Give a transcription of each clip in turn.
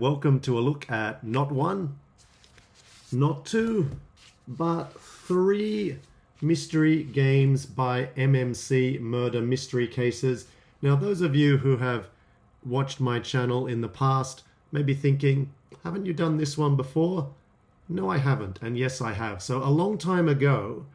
Welcome to a look at not one, not two, but three mystery games by MMC, murder mystery cases. Now, those of you who have watched my channel in the past may be thinking, haven't you done this one before? No, I haven't, and yes, I have. So a long time ago,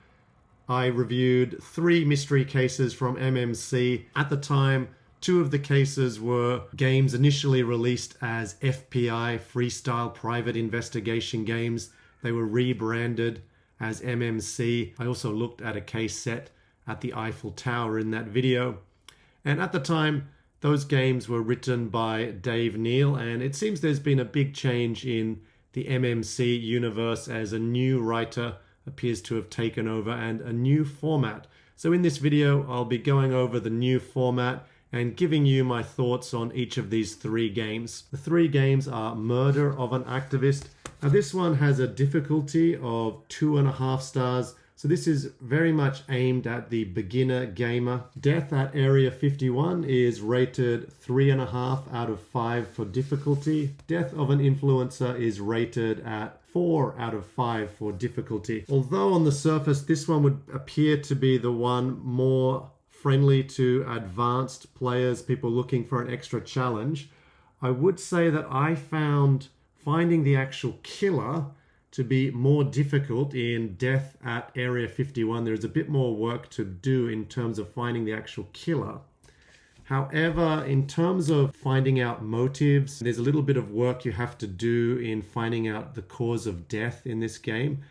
I reviewed three mystery cases from MMC. At the time, two of the cases were games initially released as FPI, Freestyle Private Investigation games. They were rebranded as MMC. I also looked at a case set at the Eiffel Tower in that video. And at the time, those games were written by Dave Neal, and it seems there's been a big change in the MMC universe as a new writer appears to have taken over and a new format. So in this video, I'll be going over the new format and giving you my thoughts on each of these three games. The three games are Murder of an Activist. Now this one has a difficulty of 2.5 stars. So this is very much aimed at the beginner gamer. Death at Area 51 is rated 3.5 out of 5 for difficulty. Death of an Influencer is rated at 4 out of 5 for difficulty. Although on the surface, this one would appear to be the one more friendly to advanced players, people looking for an extra challenge, I would say that I found finding the actual killer to be more difficult in Death at Area 51. There's a bit more work to do in terms of finding the actual killer. However, in terms of finding out motives, there's a little bit of work you have to do in finding out the cause of death in this game.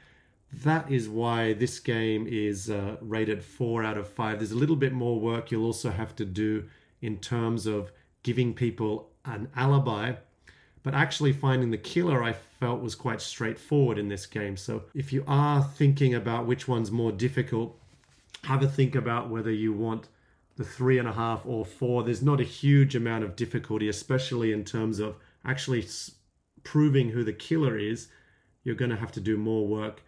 That is why this game is rated 4 out of 5. There's a little bit more work you'll also have to do in terms of giving people an alibi. But actually finding the killer I felt was quite straightforward in this game. So if you are thinking about which one's more difficult, have a think about whether you want the 3.5 or 4. There's not a huge amount of difficulty, especially in terms of actually proving who the killer is. You're going to have to do more work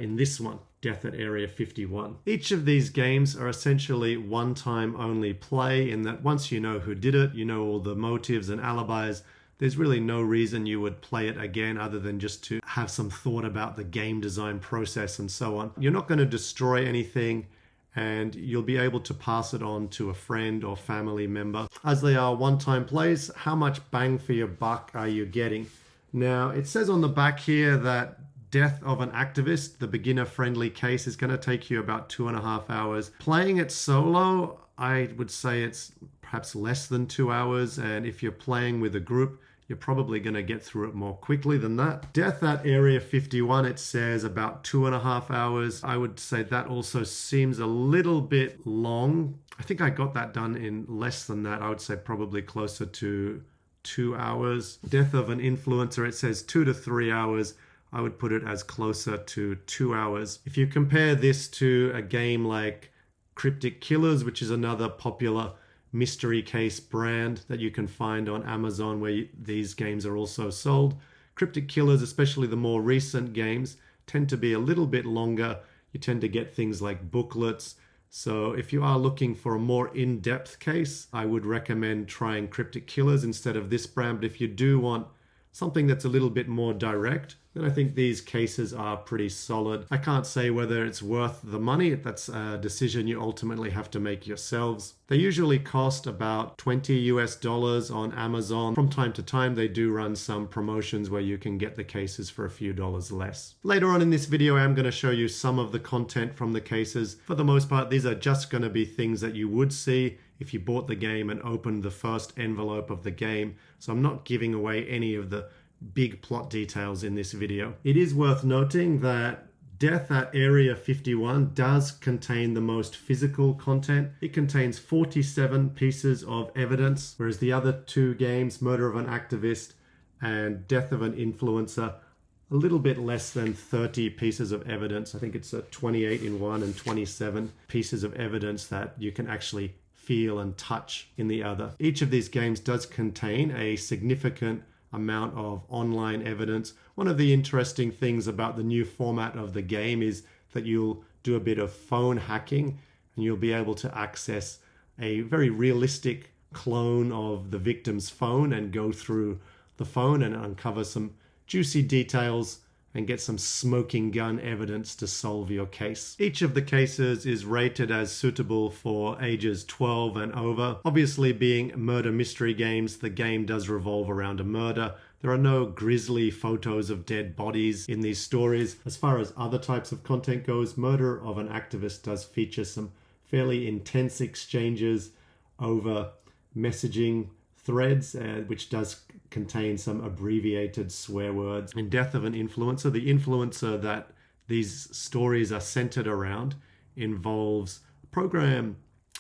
in this one, Death at Area 51. Each of these games are essentially one-time only play in that once you know who did it, you know all the motives and alibis, there's really no reason you would play it again other than just to have some thought about the game design process and so on. You're not going to destroy anything, and you'll be able to pass it on to a friend or family member. As they are one-time plays, how much bang for your buck are you getting? Now, it says on the back here that Death of an Activist, the beginner-friendly case, is going to take you about 2.5 hours. Playing it solo, I would say it's perhaps less than 2 hours, and if you're playing with a group, you're probably going to get through it more quickly than that. Death at Area 51, it says about 2.5 hours. I would say that also seems a little bit long. I think I got that done in less than that. I would say probably closer to 2 hours. Death of an Influencer, it says 2 to 3 hours. I would put it as closer to 2 hours. If you compare this to a game like Cryptic Killers, which is another popular mystery case brand that you can find on Amazon where these games are also sold. Cryptic Killers, especially the more recent games, tend to be a little bit longer. You tend to get things like booklets. So if you are looking for a more in-depth case, I would recommend trying Cryptic Killers instead of this brand. But if you do want something that's a little bit more direct, then I think these cases are pretty solid. I can't say whether it's worth the money. That's a decision you ultimately have to make yourselves. They usually cost about $20 US on Amazon. From time to time, they do run some promotions where you can get the cases for a few dollars less. Later on in this video, I'm going to show you some of the content from the cases. For the most part, these are just going to be things that you would see if you bought the game and opened the first envelope of the game. So I'm not giving away any of the big plot details in this video. It is worth noting that Death at Area 51 does contain the most physical content. It contains 47 pieces of evidence, whereas the other two games, Murder of an Activist and Death of an Influencer, a little bit less than 30 pieces of evidence. I think it's 28 in one and 27 pieces of evidence that you can actually feel and touch in the other. Each of these games does contain a significant amount of online evidence. One of the interesting things about the new format of the game is that you'll do a bit of phone hacking and you'll be able to access a very realistic clone of the victim's phone and go through the phone and uncover some juicy details and get some smoking gun evidence to solve your case. Each of the cases is rated as suitable for ages 12 and over. Obviously, being murder mystery games, the game does revolve around a murder. There are no grisly photos of dead bodies in these stories. As far as other types of content goes, Murder of an Activist does feature some fairly intense exchanges over messaging threads, which does contain some abbreviated swear words. In Death of an Influencer, the influencer that these stories are centered around involves a program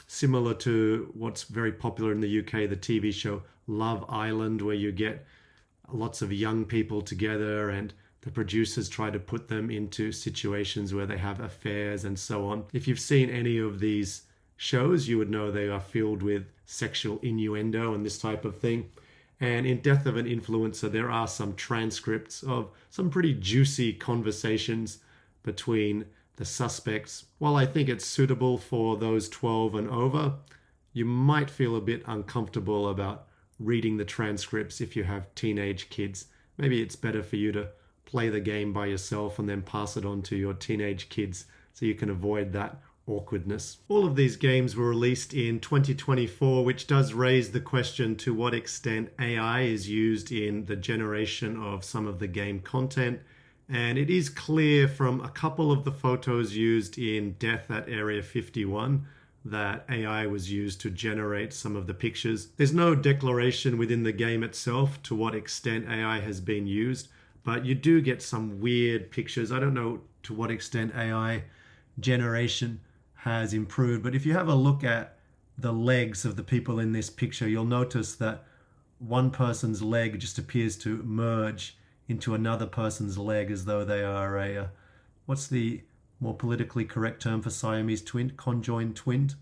similar to what's very popular in the UK, the TV show Love Island, where you get lots of young people together and the producers try to put them into situations where they have affairs and so on. If you've seen any of these shows, you would know they are filled with sexual innuendo and this type of thing. And in Death of an Influencer, there are some transcripts of some pretty juicy conversations between the suspects. While I think it's suitable for those 12 and over, you might feel a bit uncomfortable about reading the transcripts if you have teenage kids. Maybe it's better for you to play the game by yourself and then pass it on to your teenage kids so you can avoid that awkwardness. All of these games were released in 2024, which does raise the question to what extent AI is used in the generation of some of the game content. And it is clear from a couple of the photos used in Death at Area 51 that AI was used to generate some of the pictures. There's no declaration within the game itself to what extent AI has been used, but you do get some weird pictures. I don't know to what extent AI generation has improved, but if you have a look at the legs of the people in this picture, you'll notice that one person's leg just appears to merge into another person's leg as though they are a what's the more politically correct term for Siamese twin? Conjoined twins.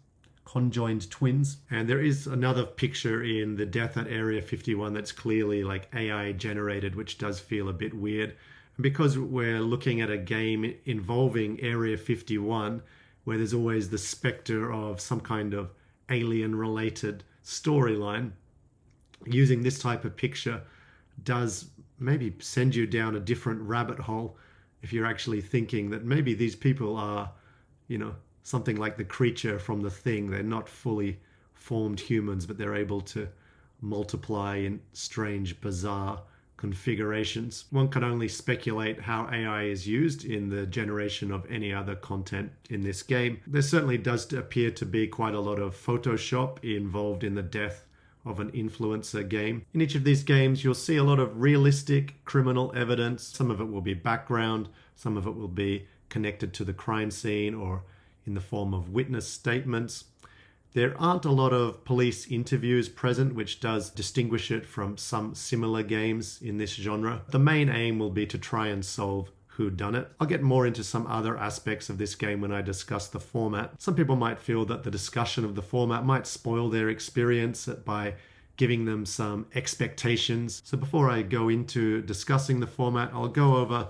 And there is another picture in the Death at Area 51 that's clearly like AI generated, which does feel a bit weird. And because we're looking at a game involving Area 51, where there's always the specter of some kind of alien-related storyline, using this type of picture does maybe send you down a different rabbit hole if you're actually thinking that maybe these people are, something like the creature from The Thing. They're not fully formed humans, but they're able to multiply in strange, bizarre configurations. One can only speculate how AI is used in the generation of any other content in this game. There certainly does appear to be quite a lot of Photoshop involved in the Death of an Influencer game. In each of these games, you'll see a lot of realistic criminal evidence. Some of it will be background, some of it will be connected to the crime scene or in the form of witness statements. There aren't a lot of police interviews present, which does distinguish it from some similar games in this genre. The main aim will be to try and solve whodunit. I'll get more into some other aspects of this game when I discuss the format. Some people might feel that the discussion of the format might spoil their experience by giving them some expectations. So before I go into discussing the format, I'll go over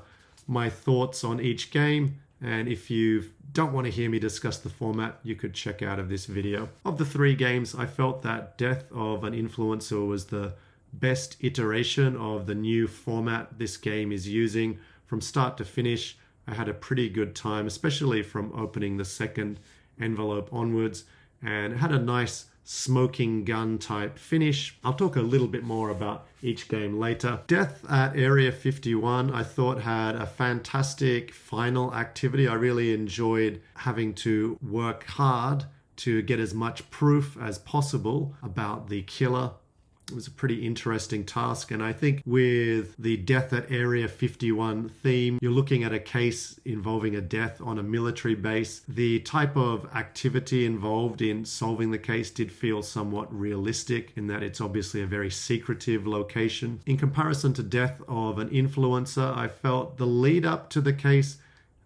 my thoughts on each game. And if you don't want to hear me discuss the format, you could check out of this video. Of the three games, I felt that Death of an Influencer was the best iteration of the new format this game is using. From start to finish, I had a pretty good time, especially from opening the second envelope onwards, and it had a nice smoking gun type finish. I'll talk a little bit more about each game later. Death at Area 51 I thought had a fantastic final activity. I really enjoyed having to work hard to get as much proof as possible about the killer. It was a pretty interesting task, and I think with the Death at Area 51 theme, you're looking at a case involving a death on a military base. The type of activity involved in solving the case did feel somewhat realistic in that it's obviously a very secretive location. In comparison to Death of an Influencer, I felt the lead up to the case,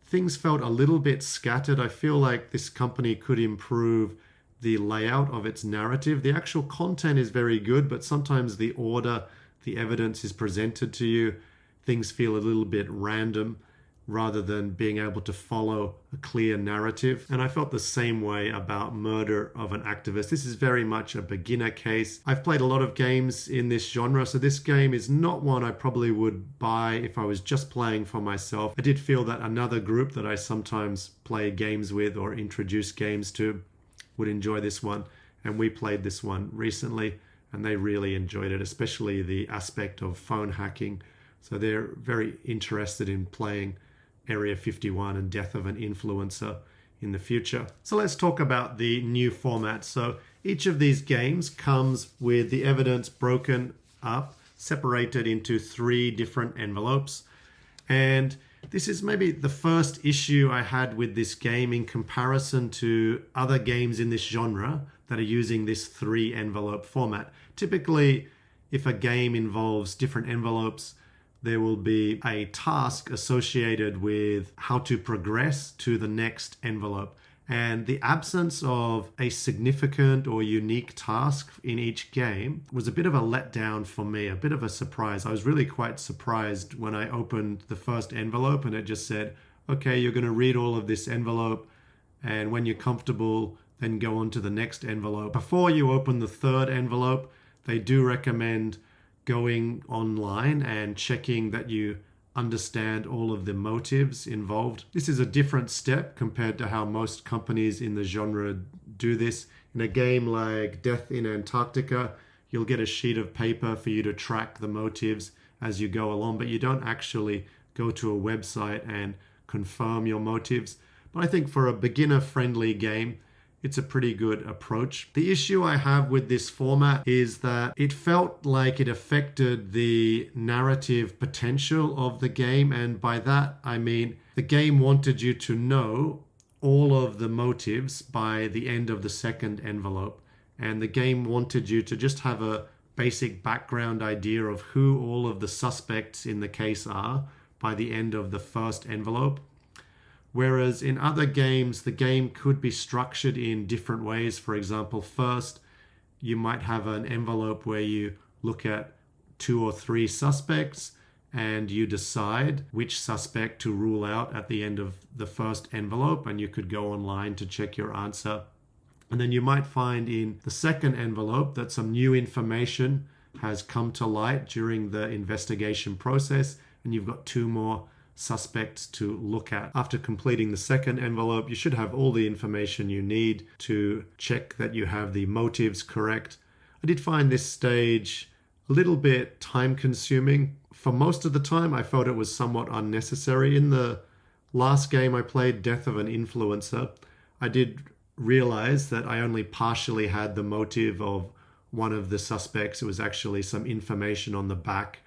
things felt a little bit scattered. I feel like this company could improve the layout of its narrative. The actual content is very good, but sometimes the order the evidence is presented to you, things feel a little bit random. rather than being able to follow a clear narrative. And I felt the same way about Murder of an Activist. This is very much a beginner case. I've played a lot of games in this genre, so this game is not one I probably would buy if I was just playing for myself. I did feel that another group that I sometimes play games with or introduce games to would enjoy this one, and we played this one recently and they really enjoyed it, especially the aspect of phone hacking. So they're very interested in playing Area 51 and Death of an Influencer in the future. So let's talk about the new format. So each of these games comes with the evidence broken up, separated into 3 different envelopes. And this is maybe the first issue I had with this game in comparison to other games in this genre that are using this 3 envelope format. Typically, if a game involves different envelopes, there will be a task associated with how to progress to the next envelope. And the absence of a significant or unique task in each game was a bit of a letdown for me, a bit of a surprise. I was really quite surprised when I opened the first envelope and it just said, okay, you're going to read all of this envelope, and when you're comfortable, then go on to the next envelope. Before you open the third envelope, they do recommend going online and checking that you understand all of the motives involved. This is a different step compared to how most companies in the genre do this. In a game like Death in Antarctica, you'll get a sheet of paper for you to track the motives as you go along, but you don't actually go to a website and confirm your motives. But I think for a beginner-friendly game, it's a pretty good approach. The issue I have with this format is that it felt like it affected the narrative potential of the game. And by that, I mean the game wanted you to know all of the motives by the end of the second envelope. And the game wanted you to just have a basic background idea of who all of the suspects in the case are by the end of the first envelope. Whereas in other games, the game could be structured in different ways. For example, first, you might have an envelope where you look at 2 or 3 suspects and you decide which suspect to rule out at the end of the first envelope, and you could go online to check your answer. And then you might find in the second envelope that some new information has come to light during the investigation process, and you've got 2 more suspects to look at. After completing the second envelope, you should have all the information you need to check that you have the motives correct. I did find this stage a little bit time consuming. For most of the time, I felt it was somewhat unnecessary. In the last game I played, Death of an Influencer, I did realize that I only partially had the motive of one of the suspects. It was actually some information on the back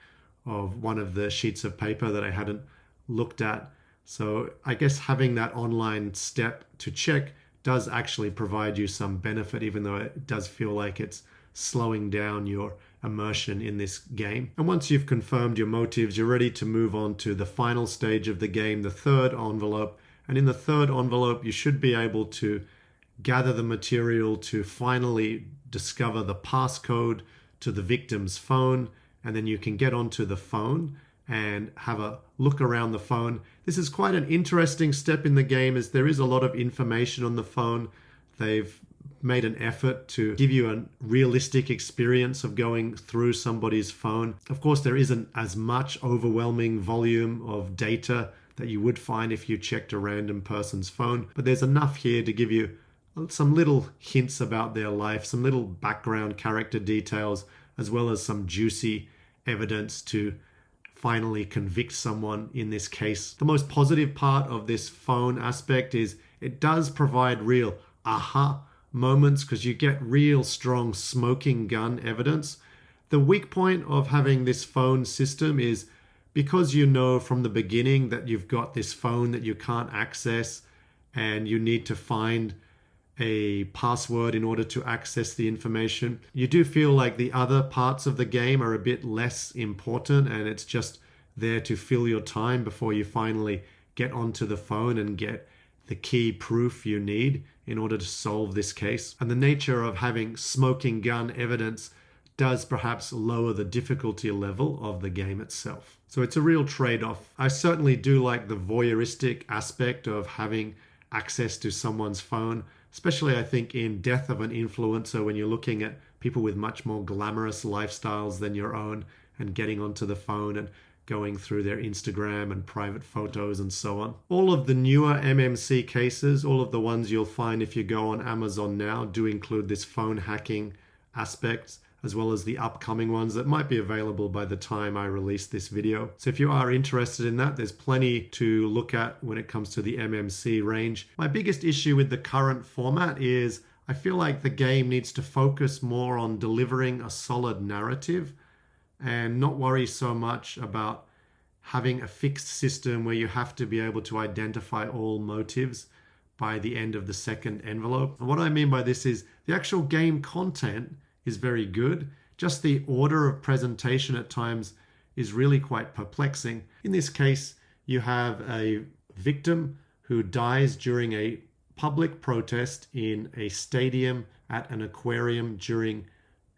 of one of the sheets of paper that I hadn't looked at. So I guess having that online step to check does actually provide you some benefit, even though it does feel like it's slowing down your immersion in this game. And once you've confirmed your motives, you're ready to move on to the final stage of the game, the third envelope. And in the third envelope, you should be able to gather the material to finally discover the passcode to the victim's phone, and then you can get onto the phone and have a look around the phone. This is quite an interesting step in the game, as there is a lot of information on the phone. They've made an effort to give you a realistic experience of going through somebody's phone. Of course, there isn't as much overwhelming volume of data that you would find if you checked a random person's phone, but there's enough here to give you some little hints about their life, some little background character details, as well as some juicy evidence to finally convict someone in this case. The most positive part of this phone aspect is it does provide real aha moments, because you get real strong smoking gun evidence. The weak point of having this phone system is because you know from the beginning that you've got this phone that you can't access and you need to find a password in order to access the information. You do feel like the other parts of the game are a bit less important, and it's just there to fill your time before you finally get onto the phone and get the key proof you need in order to solve this case. And the nature of having smoking gun evidence does perhaps lower the difficulty level of the game itself. So it's a real trade-off. I certainly do like the voyeuristic aspect of having access to someone's phone, especially I think in Death of an Influencer, when you're looking at people with much more glamorous lifestyles than your own and getting onto the phone and going through their Instagram and private photos and so on. All of the newer MMC cases, all of the ones you'll find if you go on Amazon now, do include this phone hacking aspect, as well as the upcoming ones that might be available by the time I release this video. So if you are interested in that, there's plenty to look at when it comes to the MMC range. My biggest issue with the current format is I feel like the game needs to focus more on delivering a solid narrative and not worry so much about having a fixed system where you have to be able to identify all motives by the end of the second envelope. And what I mean by this is the actual game content is very good. Just the order of presentation at times is really quite perplexing. In this case, you have a victim who dies during a public protest in a stadium at an aquarium during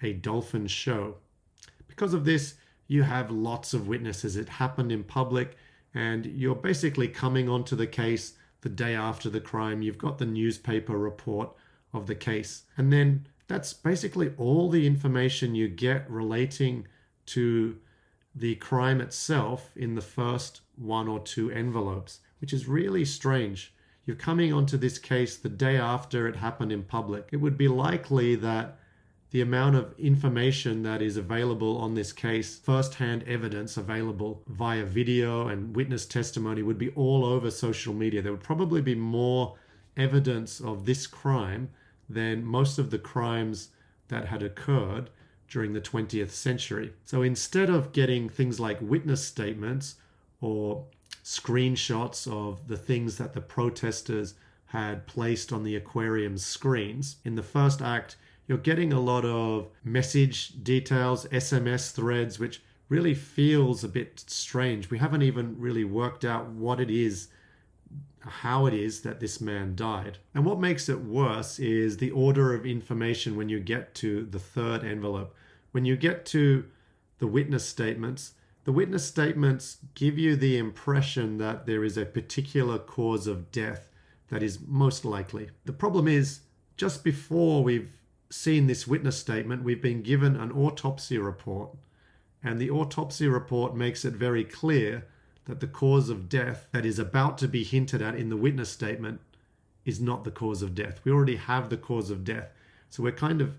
a dolphin show. Because of this, you have lots of witnesses. It happened in public, and you're basically coming onto the case the day after the crime. You've got the newspaper report of the case. And then that's basically all the information you get relating to the crime itself in the first 1 or 2 envelopes, which is really strange. You're coming onto this case the day after it happened in public. It would be likely that the amount of information that is available on this case, first-hand evidence available via video and witness testimony, would be all over social media. There would probably be more evidence of this crime than most of the crimes that had occurred during the 20th century. So instead of getting things like witness statements or screenshots of the things that the protesters had placed on the aquarium's screens, in the first act, you're getting a lot of message details, SMS threads, which really feels a bit strange. We haven't even really worked out what it is, how it is that this man died. And what makes it worse is the order of information when you get to the third envelope. When you get to the witness statements give you the impression that there is a particular cause of death that is most likely. The problem is, just before we've seen this witness statement, we've been given an autopsy report, and the autopsy report makes it very clear that the cause of death that is about to be hinted at in the witness statement is not the cause of death. We already have the cause of death, so we're kind of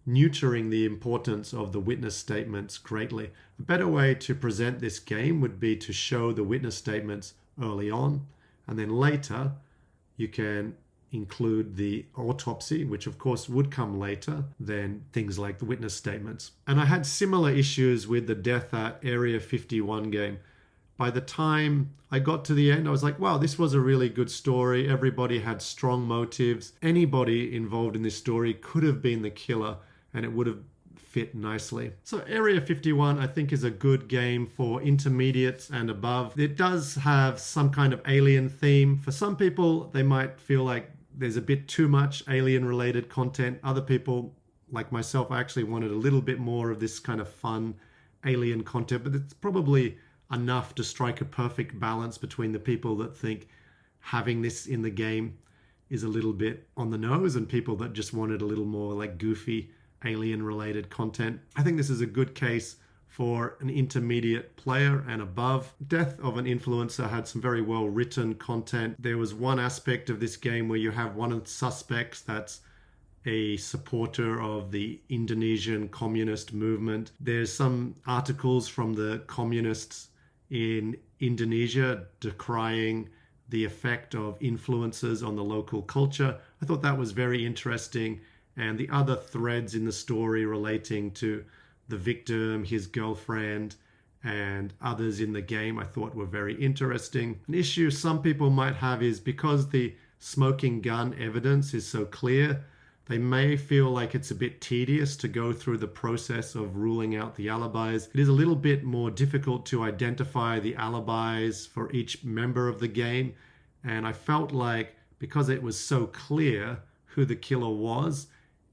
neutering the importance of the witness statements greatly. A better way to present this game would be to show the witness statements early on, and then later you can include the autopsy, which of course would come later than things like the witness statements. And I had similar issues with the Death at Area 51 game. By the time I got to the end, I was like, wow, this was a really good story. Everybody had strong motives. Anybody involved in this story could have been the killer, and it would have fit nicely. So Area 51, I think, is a good game for intermediates and above. It does have some kind of alien theme. For some people, they might feel like there's a bit too much alien-related content. Other people, like myself, I actually wanted a little bit more of this kind of fun alien content, but it's probably enough to strike a perfect balance between the people that think having this in the game is a little bit on the nose and people that just wanted a little more like goofy alien-related content. I think this is a good case for an intermediate player and above. Death of an Influencer had some very well-written content. There was one aspect of this game where you have one of the suspects that's a supporter of the Indonesian communist movement. There's some articles from the communists in Indonesia decrying the effect of influencers on the local culture. I thought that was very interesting. And the other threads in the story relating to the victim, his girlfriend, and others in the game I thought were very interesting. An issue some people might have is because the smoking gun evidence is so clear, they may feel like it's a bit tedious to go through the process of ruling out the alibis. It is a little bit more difficult to identify the alibis for each member of the game. And I felt like because it was so clear who the killer was,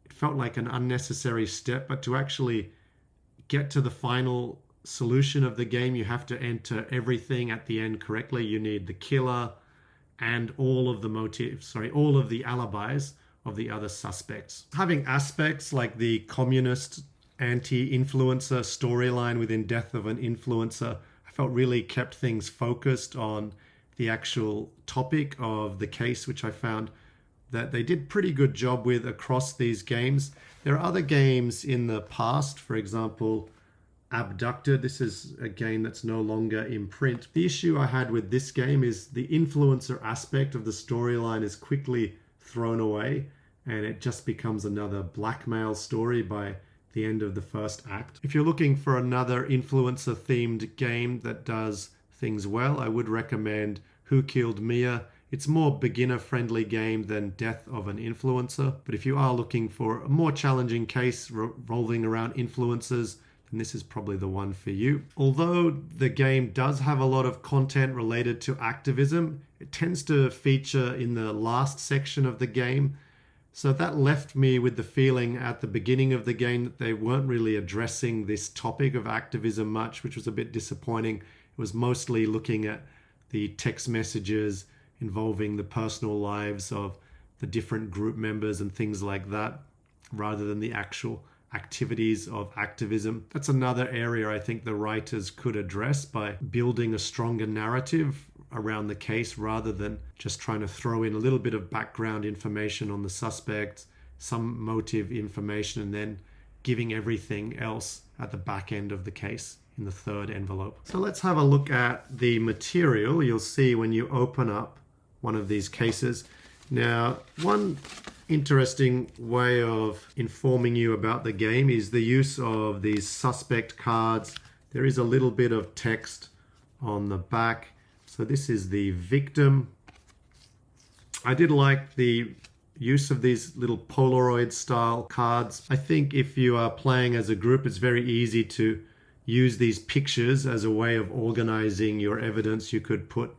it felt like an unnecessary step. But to actually get to the final solution of the game, you have to enter everything at the end correctly. You need the killer and all of the motives, all of the alibis of the other suspects. Having aspects like the communist anti-influencer storyline within Death of an Influencer, I felt really kept things focused on the actual topic of the case, which I found that they did pretty good job with across these games. There are other games in the past, for example, Abducted. This is a game that's no longer in print. The issue I had with this game is the influencer aspect of the storyline is quickly thrown away, and it just becomes another blackmail story by the end of the first act. If you're looking for another influencer themed game that does things well, I would recommend Who Killed Mia. It's more beginner friendly game than Death of an Influencer, but if you are looking for a more challenging case revolving around influencers, then this is probably the one for you. Although the game does have a lot of content related to activism, it tends to feature in the last section of the game. So that left me with the feeling at the beginning of the game that they weren't really addressing this topic of activism much, which was a bit disappointing. It was mostly looking at the text messages involving the personal lives of the different group members and things like that, rather than the actual activities of activism. That's another area I think the writers could address by building a stronger narrative around the case rather than just trying to throw in a little bit of background information on the suspect, some motive information, and then giving everything else at the back end of the case in the third envelope. So let's have a look at the material. You'll see when you open up one of these cases. Now, one interesting way of informing you about the game is the use of these suspect cards. There is a little bit of text on the back. So this is the victim. I did like the use of these little Polaroid style cards. I think if you are playing as a group, it's very easy to use these pictures as a way of organizing your evidence. You could put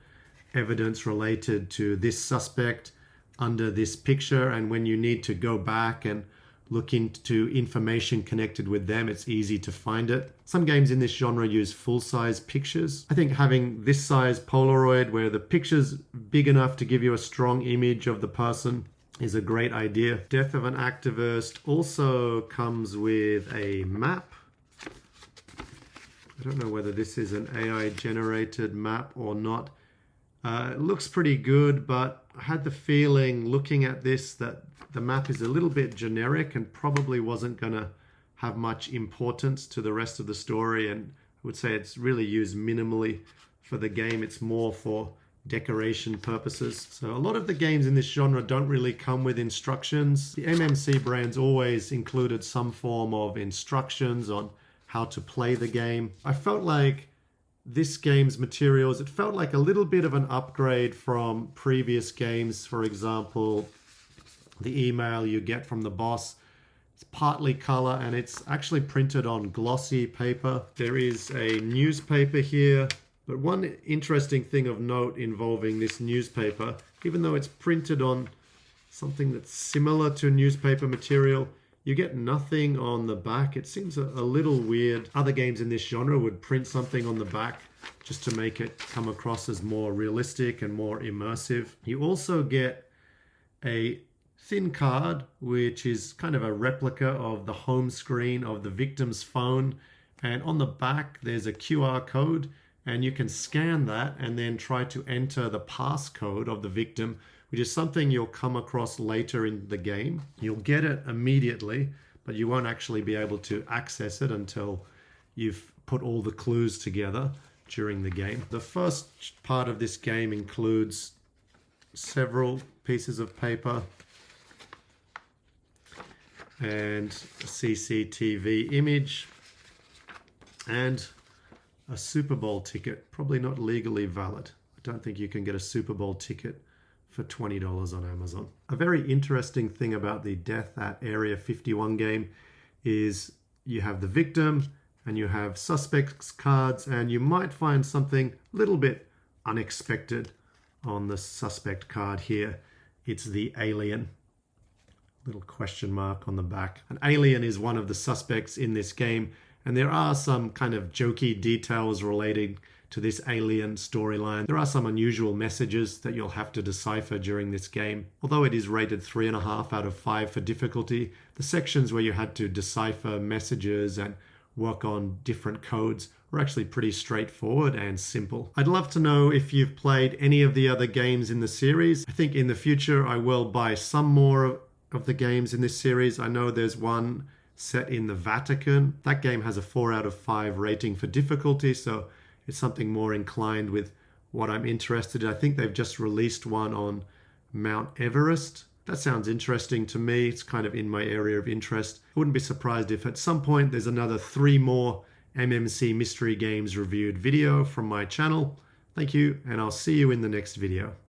evidence related to this suspect under this picture, and when you need to go back and look into information connected with them, it's easy to find it. Some games in this genre use full-size pictures. I think having this size Polaroid where the picture's big enough to give you a strong image of the person is a great idea. Death of an Activist also comes with a map. I don't know whether this is an AI generated map or not. It looks pretty good, but I had the feeling looking at this that the map is a little bit generic and probably wasn't going to have much importance to the rest of the story, and I would say it's really used minimally for the game. It's more for decoration purposes. So a lot of the games in this genre don't really come with instructions. The MMC brands always included some form of instructions on how to play the game. I felt like this game's materials, it felt like a little bit of an upgrade from previous games. For example, the email you get from the boss, it's partly color and it's actually printed on glossy paper. There is a newspaper here, but one interesting thing of note involving this newspaper, even though it's printed on something that's similar to newspaper material, you get nothing on the back. It seems a little weird. Other games in this genre would print something on the back just to make it come across as more realistic and more immersive. You also get a thin card, which is kind of a replica of the home screen of the victim's phone. And on the back, there's a QR code, and you can scan that and then try to enter the passcode of the victim, which is something you'll come across later in the game. You'll get it immediately, but you won't actually be able to access it until you've put all the clues together during the game. The first part of this game includes several pieces of paper and a CCTV image and a Super Bowl ticket, probably not legally valid. I don't think you can get a Super Bowl ticket for $20 on Amazon. A very interesting thing about the Death at Area 51 game is you have the victim and you have suspects cards, and you might find something a little bit unexpected on the suspect card here. It's the alien. Little question mark on the back. An alien is one of the suspects in this game, And there are some kind of jokey details relating to this alien storyline. There are some unusual messages that you'll have to decipher during this game. Although it is rated 3.5 out of 5 for difficulty, the sections where you had to decipher messages and work on different codes were actually pretty straightforward and simple. I'd love to know if you've played any of the other games in the series. I think in the future I will buy some more of the games in this series. I know there's one set in the Vatican. That game has a 4 out of 5 rating for difficulty, so it's something more inclined with what I'm interested in. I think they've just released one on Mount Everest. That sounds interesting to me. It's kind of in my area of interest. I wouldn't be surprised if at some point there's another 3 more MMC mystery games reviewed video from my channel. Thank you, and I'll see you in the next video.